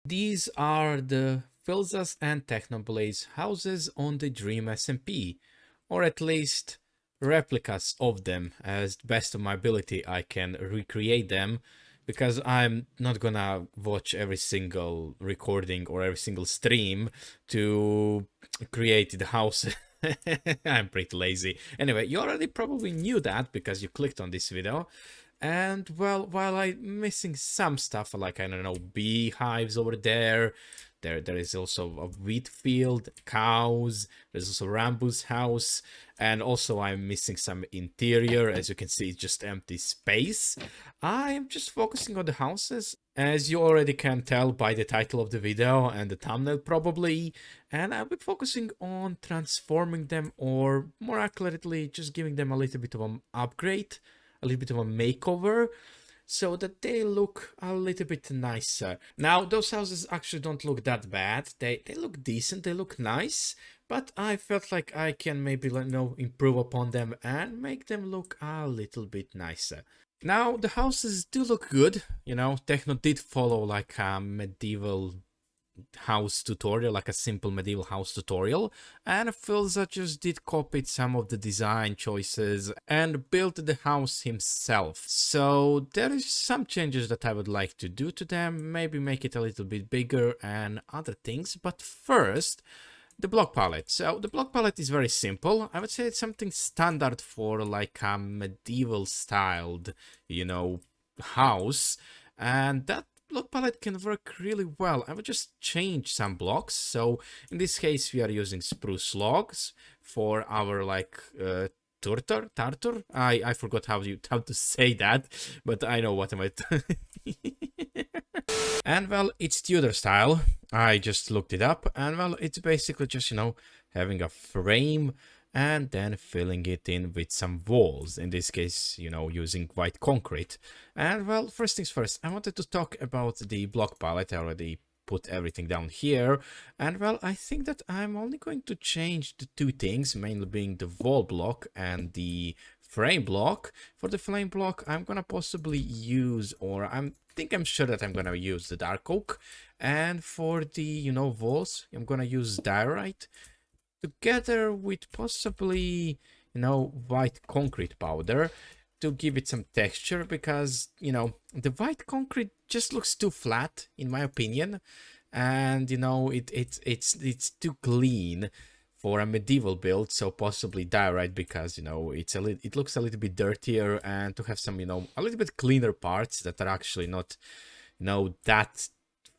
These are the Philza's and Technoblade's houses on the DreamSMP, or at least replicas of them. As best of my ability I can recreate them, because I'm not gonna watch every single recording or every single stream to create the house. I'm pretty lazy. Anyway, you already probably knew that because you clicked on this video. And well, while I'm missing some stuff, like, I don't know, beehives over there, there is also a wheat field, cows, there's also Rambo's house, and also I'm missing some interior. As you can see, it's just empty space. I'm just focusing on the houses, as you already can tell by the title of the video and the thumbnail probably, and I'll be focusing on transforming them, or more accurately, just giving them a little bit of an upgrade, a little bit of a makeover, so that they look a little bit nicer. Now, those houses actually don't look that bad. They look decent, they look nice, but I felt like I can maybe, you know, improve upon them and make them look a little bit nicer. Now, the houses do look good. You know, Techno did follow like a medieval house tutorial, like a simple medieval house tutorial, and Philza just did copy some of the design choices and built the house himself. So there is some changes that I would like to do to them, maybe make it a little bit bigger and other things. But first, the block palette. So the block palette is very simple. I would say it's something standard for like a medieval styled, you know, house, and that block palette can work really well. I would just change some blocks. So in this case, we are using spruce logs for our like tartar. I forgot how to say that, but I know what am I. And well, it's Tudor style. I just looked it up, and well, it's basically just, you know, having a frame and then filling it in with some walls, in this case, you know, using white concrete. And well, first things first, I wanted to talk about the block palette. I already put everything down here, and well, I think that I'm only going to change the two things, mainly being the wall block and the frame block. For the frame block, I'm gonna possibly use, or I'm sure that I'm gonna use the dark oak, and for the, you know, walls, I'm gonna use diorite together with possibly, you know, white concrete powder to give it some texture, because, you know, the white concrete just looks too flat in my opinion, and you know, it's too clean for a medieval build. So possibly diorite, because, you know, it looks a little bit dirtier, and to have some, you know, a little bit cleaner parts that are actually not, you know, that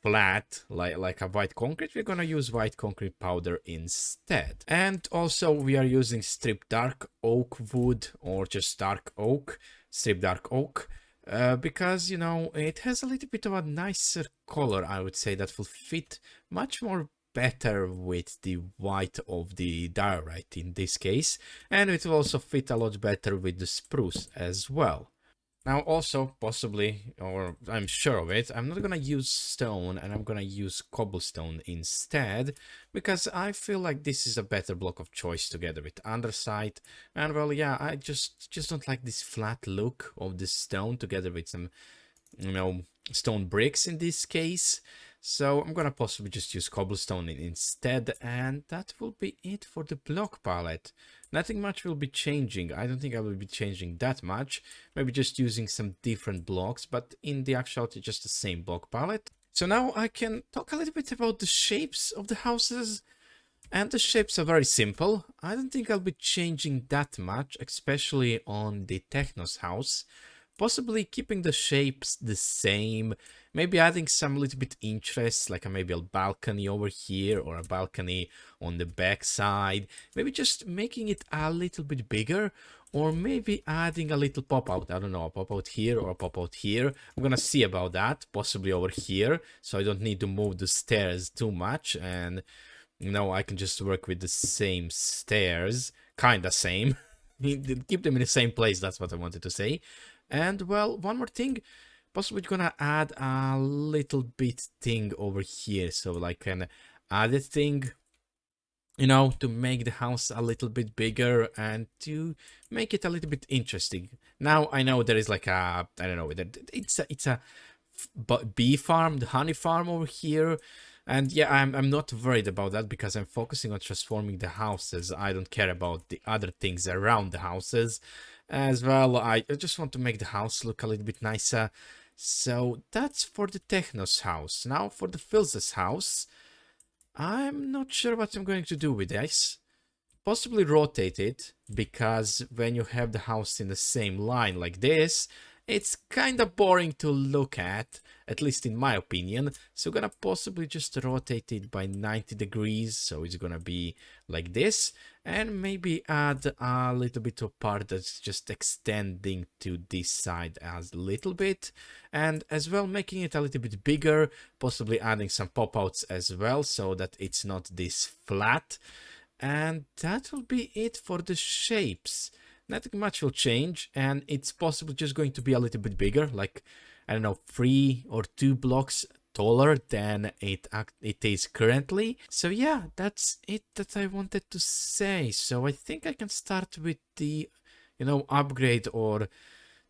flat like a white concrete, we're gonna use white concrete powder instead. And also we are using strip dark oak wood, or just dark oak, strip dark oak, because, you know, it has a little bit of a nicer color, I would say, that will fit much more better with the white of the diorite in this case, and it will also fit a lot better with the spruce as well. Now also, possibly, or I'm sure of it, I'm not gonna use stone, and I'm gonna use cobblestone instead, because I feel like this is a better block of choice together with andesite. And well, yeah, I just don't like this flat look of the stone together with some, you know, stone bricks in this case. So I'm gonna possibly just use cobblestone instead, and that will be it for the block palette. Nothing much will be changing. I don't think I will be changing that much. Maybe just using some different blocks, but in the actuality, just the same block palette. So now I can talk a little bit about the shapes of the houses. And the shapes are very simple. I don't think I'll be changing that much, especially on the Techno's house. Possibly keeping the shapes the same, maybe adding some little bit interest, like maybe a balcony over here, or a balcony on the back side. Maybe just making it a little bit bigger, or maybe adding a little pop-out. I don't know, a pop-out here or a pop-out here. I'm gonna see about that, possibly over here, so I don't need to move the stairs too much, and, you know, I can just work with the same stairs, kinda same. Keep them in the same place, that's what I wanted to say. And well, one more thing, possibly gonna add a little bit thing over here, so like an added thing, you know, to make the house a little bit bigger and to make it a little bit interesting. Now I know there is like a, I don't know, it's a bee farm, the honey farm over here. And yeah, I'm not worried about that because I'm focusing on transforming the houses. I don't care about the other things around the houses as well. I just want to make the house look a little bit nicer. So that's for the Techno's house. Now for the Philza's house, I'm not sure what I'm going to do with this. Possibly rotate it, because when you have the house in the same line like this, it's kind of boring to look at least in my opinion. So gonna possibly just rotate it by 90 degrees, so it's gonna be like this, and maybe add a little bit of part that's just extending to this side as a little bit, and as well making it a little bit bigger, possibly adding some pop-outs as well, so that it's not this flat. And that will be it for the shapes. Nothing much will change, and it's possibly just going to be a little bit bigger, like, I don't know, 3 or 2 blocks taller than it is currently. So yeah, that's it that I wanted to say. So I think I can start with the, you know, upgrade or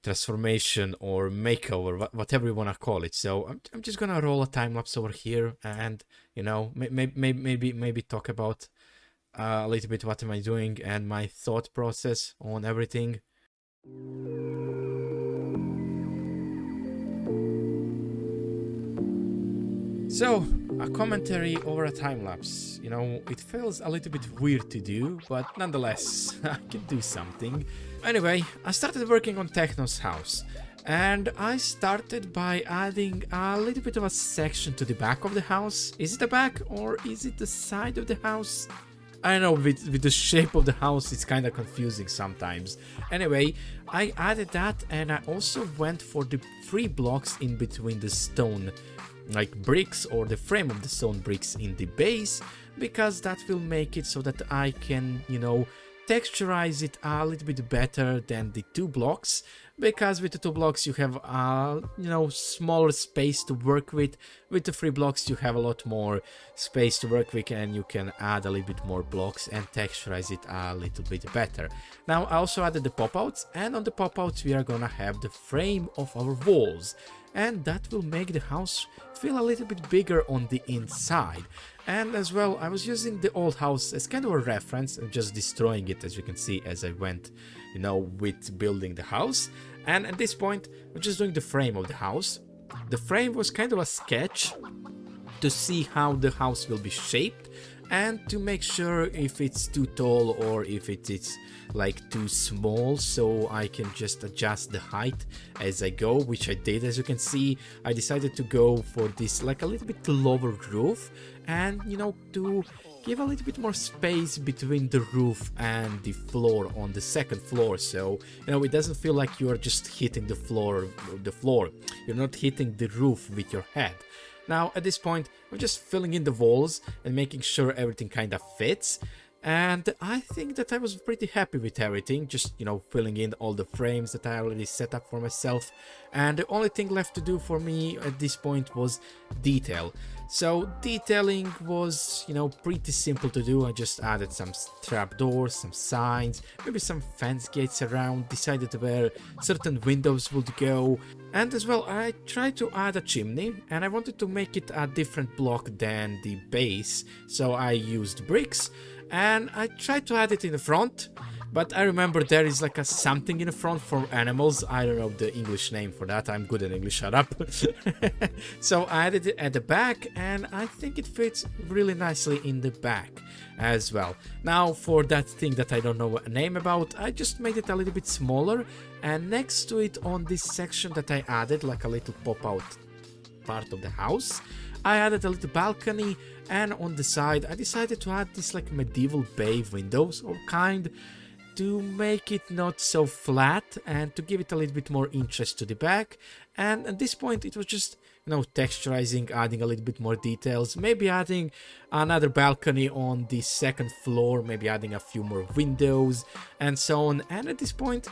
transformation or makeover, whatever you want to call it. So I'm just gonna roll a time lapse over here, and you know, maybe talk about a little bit what am I doing and my thought process on everything. So, a commentary over a time lapse. You know, it feels a little bit weird to do, but nonetheless, I can do something. Anyway, I started working on Techno's house, and I started by adding a little bit of a section to the back of the house. Is it the back or is it the side of the house? I don't know, with the shape of the house, it's kind of confusing sometimes. Anyway, I added that, and I also went for the 3 blocks in between the stone, like bricks, or the frame of the stone bricks in the base, because that will make it so that I can, you know, texturize it a little bit better than the 2 blocks, because with the 2 blocks you have you know, smaller space to work with. With the 3 blocks you have a lot more space to work with, and you can add a little bit more blocks and texturize it a little bit better. Now I also added the pop-outs, and on the pop-outs we are gonna have the frame of our walls, and that will make the house feel a little bit bigger on the inside. And as well, I was using the old house as kind of a reference and just destroying it, as you can see, as I went, you know, with building the house. And at this point, I'm just doing the frame of the house. The frame was kind of a sketch to see how the house will be shaped, and to make sure if it's too tall or if it is like too small, so I can just adjust the height as I go, which I did. As you can see, I decided to go for this like a little bit lower roof, and you know, to give a little bit more space between the roof and the floor on the second floor, so you know, it doesn't feel like you are just hitting the floor. You're not hitting the roof with your head. Now at this point, I'm just filling in the walls and making sure everything kind of fits. And I think that I was pretty happy with everything, just, you know, filling in all the frames that I already set up for myself. And the only thing left to do for me at this point was detail. So detailing was, you know, pretty simple to do. I just added some trapdoors, some signs, maybe some fence gates around, decided where certain windows would go. And as well, I tried to add a chimney, and I wanted to make it a different block than the base, so I used bricks. And I tried to add it in the front, but I remember there is like a something in the front for animals. I don't know the English name for that. I'm good at English, shut up. So I added it at the back, and I think it fits really nicely in the back as well. Now for that thing that I don't know a name about, I just made it a little bit smaller, and next to it on this section that I added like a little pop-out part of the house, I added a little balcony, and on the side I decided to add this like medieval bay windows of kind, to make it not so flat and to give it a little bit more interest to the back. And at this point it was just, you know, texturizing, adding a little bit more details, maybe adding another balcony on the second floor, maybe adding a few more windows and so on. And at this point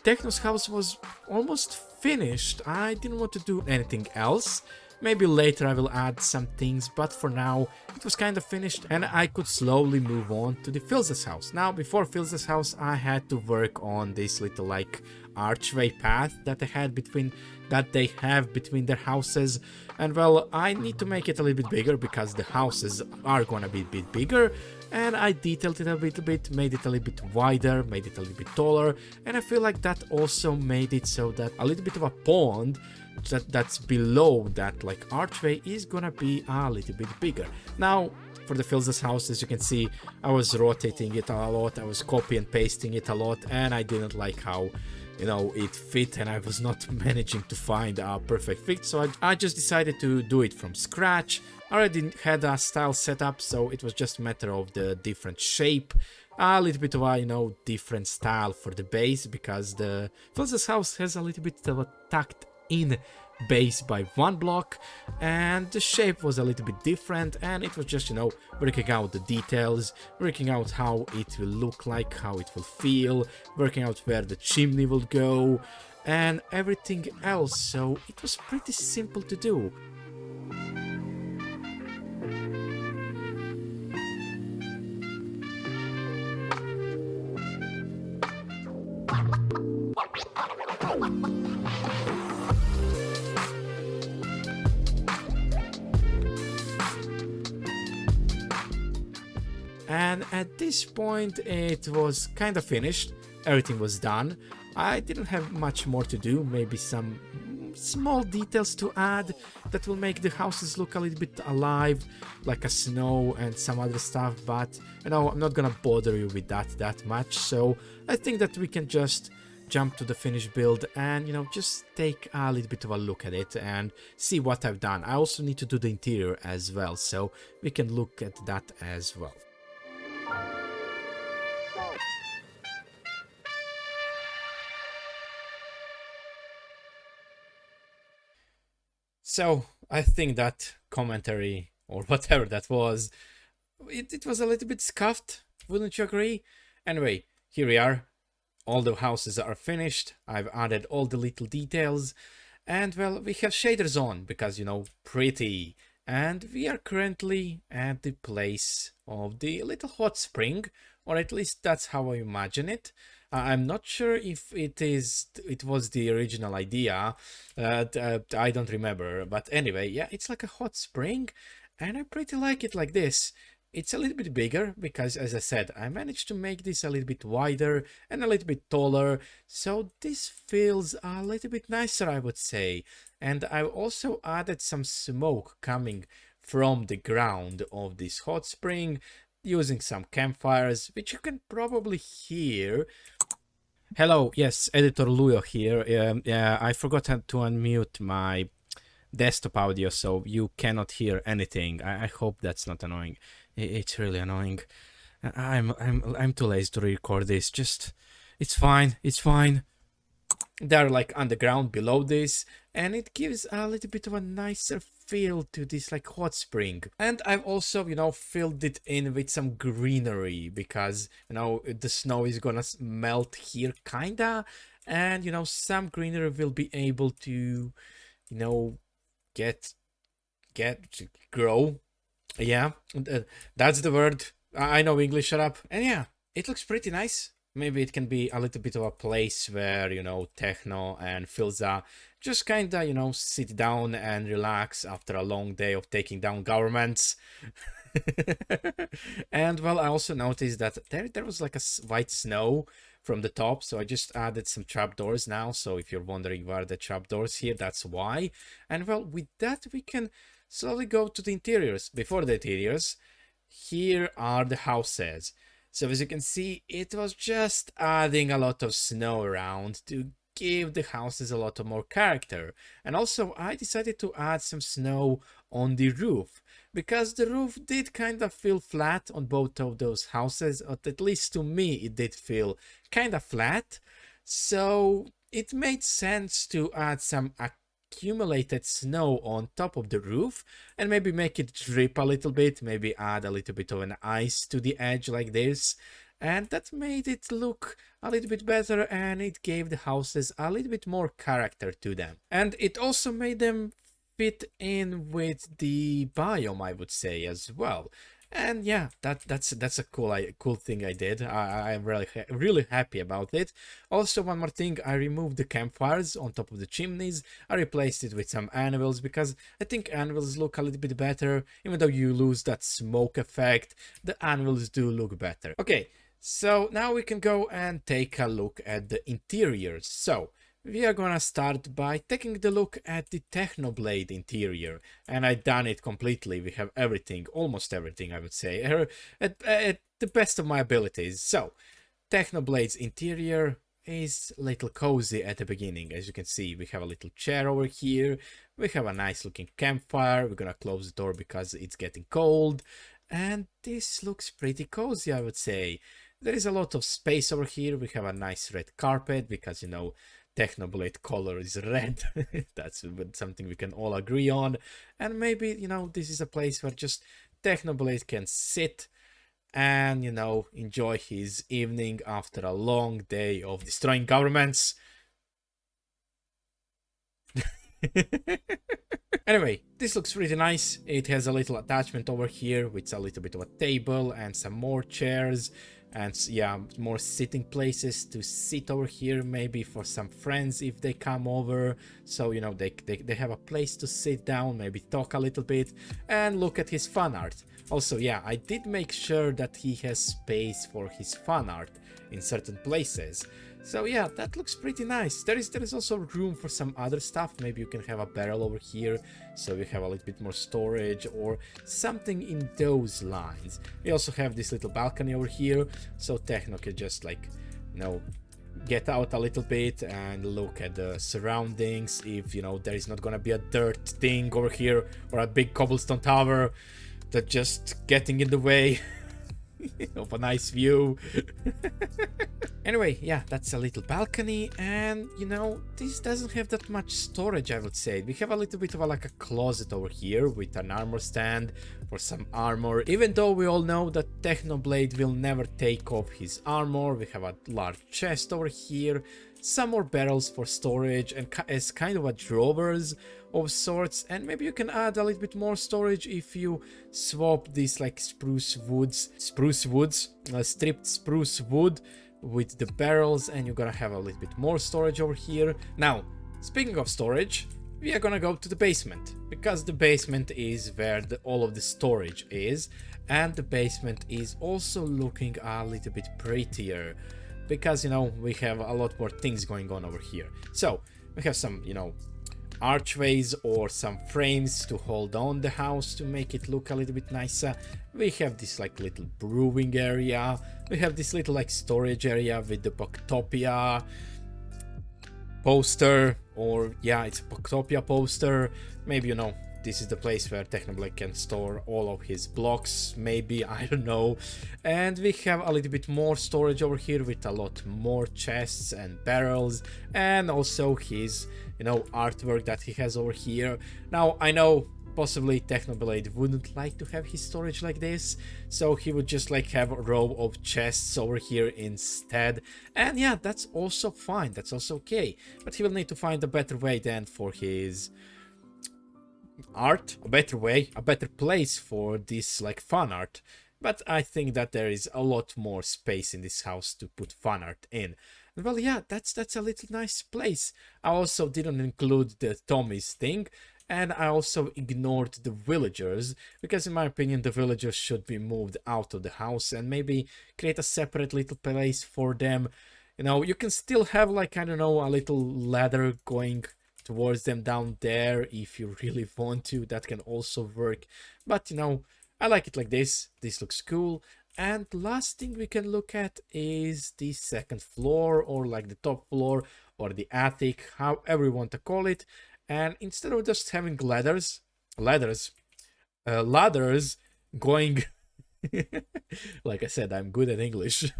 Techno's house was almost finished. I didn't want to do anything else. Maybe later I will add some things, but for now it was kind of finished, and I could slowly move on to the Philza's house. Now before Philza's house I had to work on this little like archway path that they have between their houses. And well, I need to make it a little bit bigger because the houses are gonna be a bit bigger, and I detailed it a little bit, made it a little bit wider, made it a little bit taller, and I feel like that also made it so that a little bit of a pond that's below that like archway is gonna be a little bit bigger. Now for the Philza's house, as you can see, I was rotating it a lot, I was copy and pasting it a lot, and I didn't like how, you know, it fit, and I was not managing to find a perfect fit, so I just decided to do it from scratch. I already had a style set up, so it was just a matter of the different shape, a little bit of a, you know, different style for the base, because the Philza's house has a little bit of a tucked in base by one block, and the shape was a little bit different, and it was just, you know, working out the details, working out how it will look like, how it will feel, working out where the chimney will go and everything else, so it was pretty simple to do. And at this point it was kind of finished, everything was done. I didn't have much more to do, maybe some small details to add that will make the houses look a little bit alive, like a snow and some other stuff, but you know, I'm not gonna bother you with that much, so I think that we can just jump to the finished build and, you know, just take a little bit of a look at it and see what I've done. I also need to do the interior as well, so we can look at that as well. So I think that commentary, or whatever that was, it was a little bit scuffed, wouldn't you agree? Anyway, here we are. All the houses are finished. I've added all the little details. And well, we have shaders on because, you know, pretty. And we are currently at the place of the little hot spring, or at least that's how I imagine it. I'm not sure if it was the original idea, I don't remember, but anyway, yeah, it's like a hot spring, and I pretty like it like this. It's a little bit bigger because, as I said, I managed to make this a little bit wider and a little bit taller, so this feels a little bit nicer, I would say. And I've also added some smoke coming from the ground of this hot spring, using some campfires, which you can probably hear. Hello, yes, Editor Lujo here. Yeah, I forgot to unmute my desktop audio, so you cannot hear anything. I hope that's not annoying. It's really annoying. I'm too lazy to record this. Just, it's fine. It's fine. They're like underground below this, and it gives a little bit of a nicer feel to this like hot spring. And I've also, you know, filled it in with some greenery because, you know, the snow is gonna melt here kinda, and you know, some greenery will be able to, you know, grow. Yeah, that's the word. I know English, shut up. And yeah, it looks pretty nice. Maybe it can be a little bit of a place where, you know, Techno and Philza just kinda, you know, sit down and relax after a long day of taking down governments. And well, I also noticed that there was like a white snow from the top, so I just added some trapdoors now. So if you're wondering where the trapdoors here, that's why. And well, with that we can slowly go to the interiors. Before the interiors, here are the houses. So as you can see, it was just adding a lot of snow around to give the houses a lot of more character. And also I decided to add some snow on the roof, because the roof did kind of feel flat on both of those houses, or at least to me it did feel kind of flat. So it made sense to add some accumulated snow on top of the roof and maybe make it drip a little bit, maybe add a little bit of an ice to the edge like this, and that made it look a little bit better, and it gave the houses a little bit more character to them, and it also made them fit in with the biome, I would say, as well. And yeah, that's a cool thing I did. I'm really happy about it. Also, one more thing, I removed the campfires on top of the chimneys. I replaced it with some anvils because I think anvils look a little bit better. Even though you lose that smoke effect, the anvils do look better. Okay, so now we can go and take a look at the interiors. So we are gonna start by taking the look at the Technoblade interior, and I've done it completely. We have everything, almost everything, I would say, at the best of my abilities. So, Technoblade's interior is a little cozy at the beginning. As you can see, we have a little chair over here, we have a nice looking campfire. We're gonna close the door because it's getting cold, and this looks pretty cozy, I would say. There is a lot of space over here. We have a nice red carpet because, you know, Technoblade color is red. That's something we can all agree on. And maybe, you know, this is a place where just Technoblade can sit and, you know, enjoy his evening after a long day of destroying governments. Anyway, this looks really nice. It has a little attachment over here with a little bit of a table and some more chairs. And yeah, more sitting places to sit over here, maybe for some friends if they come over. So, you know, they have a place to sit down, maybe talk a little bit and look at his fan art. Also, yeah, I did make sure that he has space for his fan art in certain places. So yeah, that looks pretty nice. There is also room for some other stuff. Maybe you can have a barrel over here, so we have a little bit more storage or something in those lines. We also have this little balcony over here, so Techno can just, like, you know, get out a little bit and look at the surroundings. If, you know, there is not gonna be a dirt thing over here or a big cobblestone tower that just getting in the way of a nice view. Anyway, yeah, that's a little balcony, and, you know, this doesn't have that much storage, I would say. We have a little bit of like a closet over here with an armor stand for some armor. Even though we all know that Technoblade will never take off his armor, we have a large chest over here, some more barrels for storage, and as kind of a drawers of sorts. And maybe you can add a little bit more storage if you swap these like stripped spruce wood with the barrels, and you're gonna have a little bit more storage over here. Now, speaking of storage, we are gonna go to the basement, because the basement is where all of the storage is, and the basement is also looking a little bit prettier because, you know, we have a lot more things going on over here. So we have some, you know, archways or some frames to hold on the house to make it look a little bit nicer. We have this like little brewing area. We have this little like storage area with the Booktopia poster, or yeah, it's a Booktopia poster. Maybe, you know, this is the place where Technoblade can store all of his blocks, maybe, I don't know. And we have a little bit more storage over here with a lot more chests and barrels, and also his, you know, artwork that he has over here. Now, I know possibly Technoblade wouldn't like to have his storage like this, so he would just like have a row of chests over here instead. And yeah, that's also fine, that's also okay. But he will need to find a better way than for his art, a better way, a better place for this like fan art. But I think that there is a lot more space in this house to put fan art in. Well, yeah, that's a little nice place. I also didn't include the Tommy's thing, and I also ignored the villagers, because in my opinion the villagers should be moved out of the house and maybe create a separate little place for them. You know, you can still have like, I don't know, a little ladder going towards them down there if you really want to. That can also work, but you know, I like it like this. This looks cool. And the last thing we can look at is the second floor, or like the top floor, or the attic, however you want to call it. And instead of just having ladders going like I said, I'm good at English,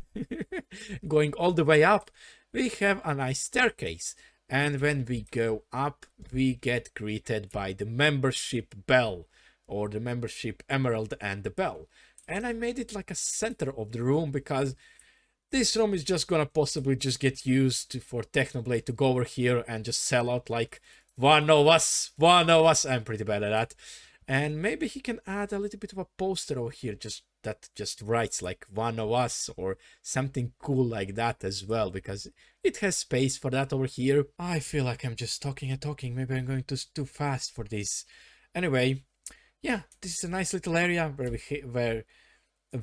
going all the way up, we have a nice staircase. And when we go up, we get greeted by the membership bell, or the membership emerald and the bell. And I made it like a center of the room, because this room is just gonna possibly just get used for Technoblade to go over here and just sell out like one of us. I'm pretty bad at that. And maybe he can add a little bit of a poster over here, just that just writes like one of us or something cool like that as well, because it has space for that over here. I feel like I'm just talking and talking. Maybe I'm going too fast for this. Anyway, yeah, this is a nice little area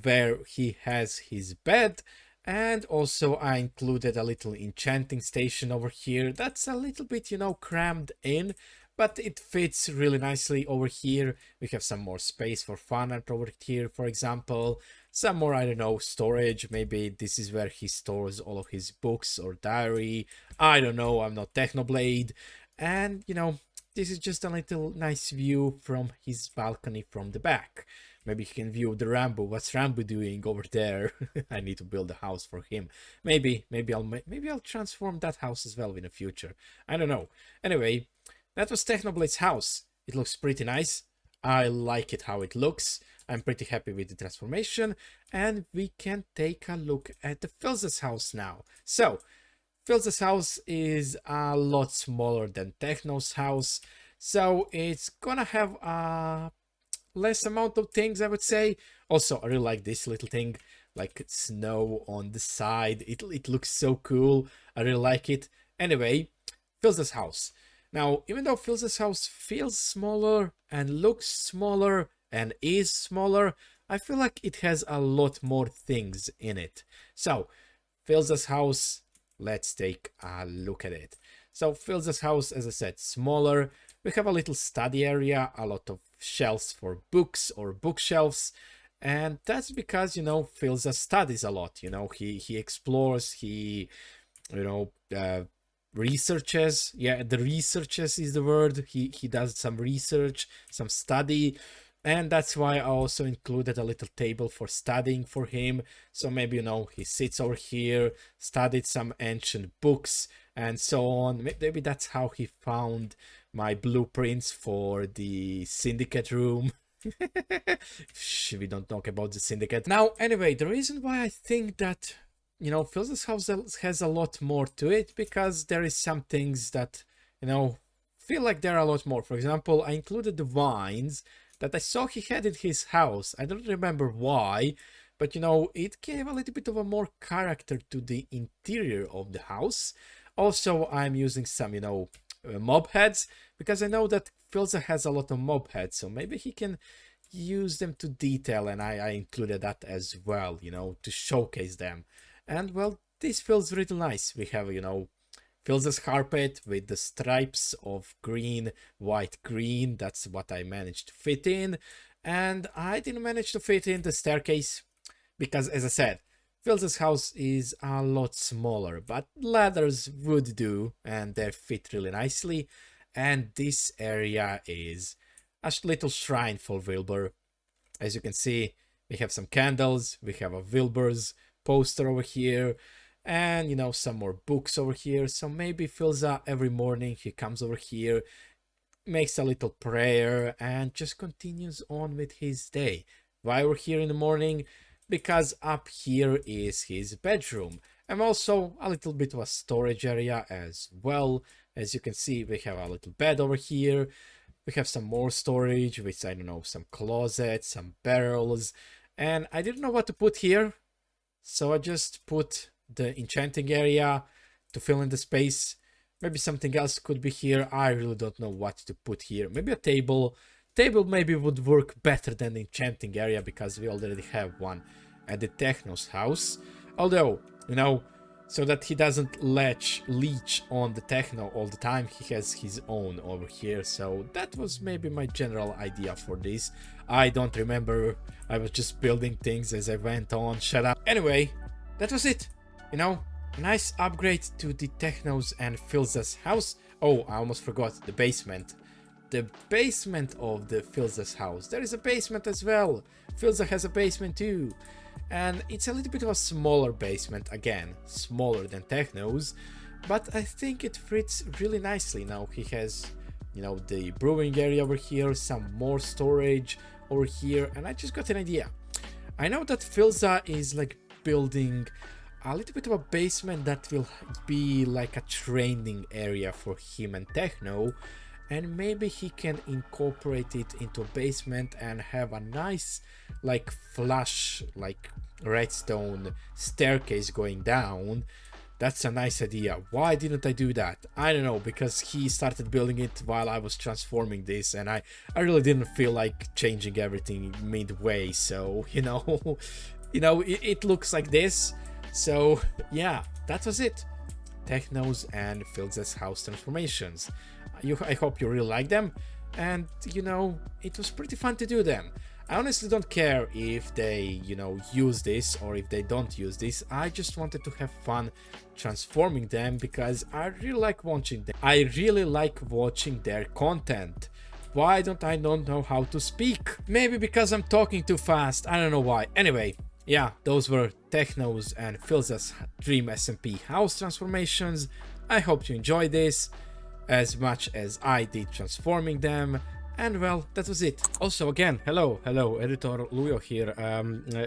where he has his bed. And also I included a little enchanting station over here. That's a little bit, you know, crammed in, but it fits really nicely over here. We have some more space for fun art over here, for example. Some more, I don't know, storage. Maybe this is where he stores all of his books or diary. I don't know, I'm not Technoblade. And, you know, this is just a little nice view from his balcony from the back. Maybe he can view the Rambo. What's Rambo doing over there? I need to build a house for him. Maybe I'll transform that house as well in the future. I don't know. Anyway, that was Technoblade's house. It looks pretty nice. I like it how it looks. I'm pretty happy with the transformation. And we can take a look at the Philza's house now. So, Philza's house is a lot smaller than Techno's house. So, it's gonna have a less amount of things, I would say. Also, I really like this little thing, like snow on the side. It looks so cool. I really like it. Anyway, Philza's house. Now, even though Philza's house feels smaller and looks smaller and is smaller, I feel like it has a lot more things in it. So, Philza's house, let's take a look at it. So, Philza's house, as I said, smaller. We have a little study area, a lot of shelves for books or bookshelves, and that's because, you know, Philza studies a lot. You know, he explores, he, you know, researches. Yeah, the researches is the word. He does some research, some study, and that's why I also included a little table for studying for him. So maybe, you know, he sits over here, studied some ancient books and so on. Maybe that's how he found my blueprints for the syndicate room. Shh, we don't talk about the syndicate. Now, anyway, the reason why I think that, you know, Philza's house has a lot more to it, because there is some things that, you know, feel like there are a lot more. For example, I included the vines that I saw he had in his house. I don't remember why, but, you know, it gave a little bit of a more character to the interior of the house. Also, I'm using some, you know, mob heads, because I know that Philza has a lot of mob heads, so maybe he can use them to detail, and I included that as well, you know, to showcase them. And well, this feels really nice. We have, you know, Philza's carpet with the stripes of green, white, green. That's what I managed to fit in. And I didn't manage to fit in the staircase because, as I said, Philza's house is a lot smaller, but ladders would do, and they fit really nicely. And this area is a little shrine for Wilbur. As you can see, we have some candles, we have a Wilbur's poster over here, and, you know, some more books over here. So maybe Philza, every morning he comes over here, makes a little prayer, and just continues on with his day. Why we're here in the morning? Because up here is his bedroom, and also a little bit of a storage area as well. As you can see, we have a little bed over here. We have some more storage with, I don't know, some closets, some barrels, and I didn't know what to put here, so I just put the enchanting area to fill in the space. Maybe something else could be here. I really don't know what to put here. Maybe a table. Table maybe would work better than the enchanting area, because we already have one at the Techno's house. Although, you know, so that he doesn't leech on the Techno all the time, he has his own over here. So that was maybe my general idea for this. I don't remember. I was just building things as I went on. Shut up. Anyway, that was it. You know, nice upgrade to the Techno's and Philza's house. Oh, I almost forgot the basement. The basement of the Philza's house. There is a basement as well. Philza has a basement too. And it's a little bit of a smaller basement, again, smaller than Techno's, but I think it fits really nicely. Now he has, you know, the brewing area over here, some more storage over here, and I just got an idea. I know that Philza is like building a little bit of a basement that will be like a training area for him and Techno. and maybe he can incorporate it into a basement and have a nice like flush like redstone staircase going down. That's a nice idea. Why didn't I do that? I don't know, because he started building it while I was transforming this, and I really didn't feel like changing everything midway. So, it looks like this. So, yeah, that was it. Techno's and Philza's house transformations. I hope you really like them, and, it was pretty fun to do them. I honestly don't care if they, use this or if they don't use this. I just wanted to have fun transforming them because I really like watching them. I really like watching their content. Why don't I not know how to speak? Maybe because I'm talking too fast. I don't know why. Anyway, yeah, those were Techno's and Philza's DreamSMP house transformations. I hope you enjoyed this as much as I did transforming them. And well, that was it. Also, again, hello, editor Lujo here.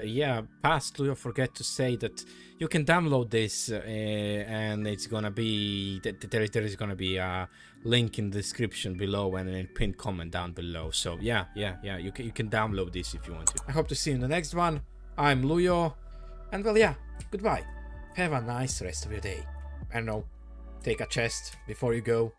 Yeah, past Lujo forget to say that you can download this, and it's gonna be there is gonna be a link in the description below and a pinned comment down below. So yeah, you can download this if you want to. I hope to see you in the next one. I'm Lujo, and well, yeah, goodbye. Have a nice rest of your day. I don't know, take a chest before you go.